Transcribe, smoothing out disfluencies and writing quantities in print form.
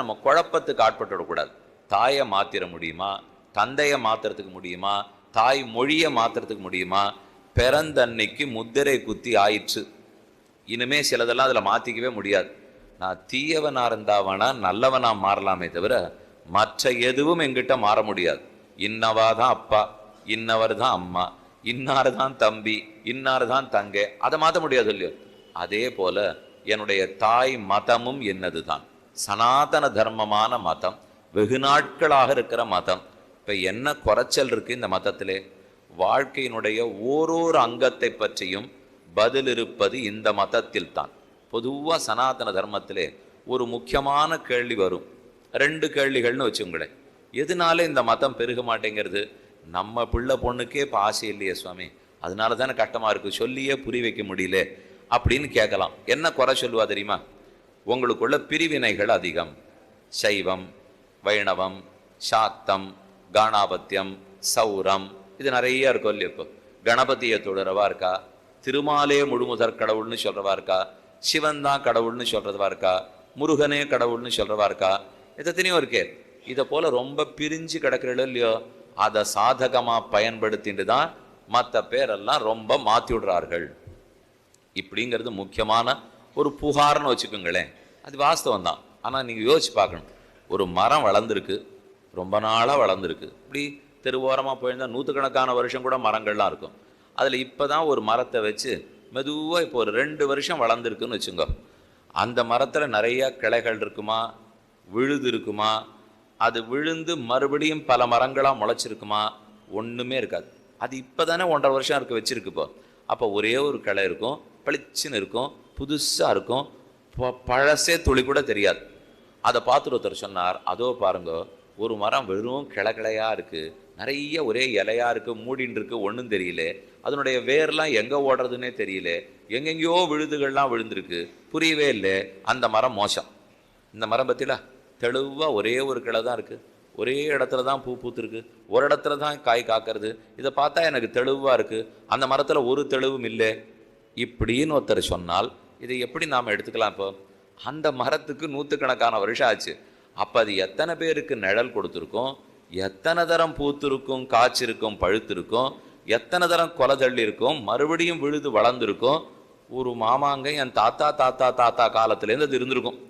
நம்ம குழப்பத்துக்கு ஆட்பட்டுவிடக்கூடாது. தாயை மாத்திர முடியுமா, தந்தையை மாத்துறதுக்கு முடியுமா, தாய் மொழியை மாத்துறதுக்கு முடியுமா? பிறந்தன்னைக்கு முத்திரை குத்தி ஆயிற்று, இனிமே சிலதெல்லாம் அதில் மாற்றிக்கவே முடியாது. நான் தீயவனா இருந்தாவனா நல்லவனா மாறலாமே தவிர மற்ற எதுவும் எங்கிட்ட மாற முடியாது. இன்னவா தான் அப்பா, இன்னவர் தான் அம்மா, இன்னார் தான் தம்பி, இன்னார் தான் தங்கை, அதை மாற்ற முடியாது இல்லையோ. அதே போல என்னுடைய தாய் மதமும் என்னது தான், சனாதன தர்மமான மதம், வெகு நாட்களாக இருக்கிற மதம். இப்போ என்ன குறைச்சல் இருக்கு இந்த மதத்திலே? வாழ்க்கையினுடைய ஓரோரு அங்கத்தை பற்றியும் பதில் இருப்பது இந்த மதத்தில் தான். பொதுவாக சனாதன தர்மத்திலே ஒரு முக்கியமான கேள்வி வரும், ரெண்டு கேள்விகள்னு வச்சுங்களேன். எதனால இந்த மதம் பெருக மாட்டேங்கிறது? நம்ம பிள்ளை பொண்ணுக்கே இப்போ ஆசை இல்லையே சுவாமி, அதனால தானே கஷ்டமாக இருக்குது, சொல்லியே புரிய வைக்க முடியல அப்படின்னு கேட்கலாம். என்ன குறை சொல்லுவா தெரியுமா? உங்களுக்குள்ள பிரிவினைகள் அதிகம். சைவம், வைணவம், சாக்தம், காணாபத்தியம், சௌரம், இது நிறைய இருக்கும் இல்லையா? இப்போ கணபதியை தொடரவா இருக்கா, திருமாலே முழுமுதற் கடவுள்னு சொல்றவா இருக்கா, சிவன் தான் கடவுள்னு சொல்றதா இருக்கா, முருகனே கடவுள்னு சொல்றவா இருக்கா, எத்தனையோ இருக்கே. இதை போல ரொம்ப பிரிஞ்சு கிடக்கிறீங்களோ இல்லையோ, அதை சாதகமா பயன்படுத்திட்டு தான் மற்ற பேரெல்லாம் ரொம்ப மாத்தி விடுறார்கள். இப்படிங்கிறது முக்கியமான ஒரு புகார்னு வச்சுக்கோங்களேன். அது வாஸ்தவம் தான். ஆனால் நீங்கள் யோசிச்சு பார்க்கணும், ஒரு மரம் வளர்ந்துருக்கு, ரொம்ப நாளாக வளர்ந்துருக்கு. இப்படி தெருவோரமாக போயிருந்தால் நூற்றுக்கணக்கான வருஷம் கூட மரங்கள்லாம் இருக்கும். அதில் இப்போ தான் ஒரு மரத்தை வச்சு மெதுவாக இப்போ ஒரு 2 வருஷம் வளர்ந்துருக்குன்னு வச்சுங்க. அந்த மரத்தில் நிறையா கிளைகள் இருக்குமா, விழுது இருக்குமா, அது விழுந்து மறுபடியும் பல மரங்களாக முளைச்சிருக்குமா? ஒன்றுமே இருக்காது. அது இப்போ தானே 1.5 வருஷம் இருக்க வச்சுருக்குப்போ. அப்போ ஒரே ஒரு கிளை இருக்கும், பளிச்சுன்னு இருக்கும், புதுசாக இருக்கும், பழசே துளி கூட தெரியாது. அதை பார்த்துட்டு ஒருத்தர் சொன்னார், அதோ பாருங்க, ஒரு மரம் வெறும் கிளையாக இருக்குது, நிறைய ஒரே இலையாக இருக்குது, மூடின்னு இருக்குது, ஒன்றும் தெரியல, அதனுடைய வேர்லாம் எங்கே ஓடுறதுன்னே தெரியல, எங்கெங்கேயோ விழுதுகள்லாம் விழுந்திருக்கு, புரியவே இல்லை. அந்த மரம் மோசம். இந்த மரம் பற்றில தெளிவாக ஒரே ஒரு கிளை தான் இருக்குது, ஒரே இடத்துல தான் பூ பூத்துருக்கு, ஒரு இடத்துல தான் காய் காக்கிறது, இதை பார்த்தா எனக்கு தெளிவாக இருக்குது, அந்த மரத்தில் ஒரு தெளிவும் இல்லை இப்படின்னு ஒருத்தர் சொன்னால் இதை எப்படி நாம் எடுத்துக்கலாம்? இப்போ அந்த மரத்துக்கு நூற்றுக்கணக்கான வருஷம் ஆச்சு. அப்போ அது எத்தனை பேருக்கு நிழல் கொடுத்துருக்கும், எத்தனை தரம் பூத்திருக்கும், காய்ச்சிருக்கும், பழுத்திருக்கும், எத்தனை தரம் கொலை தள்ளி இருக்கும், மறுபடியும் விழுது வளர்ந்துருக்கும். ஒரு மாமாங்க என் தாத்தா தாத்தா தாத்தா காலத்துலேருந்து அது இருந்திருக்கும்.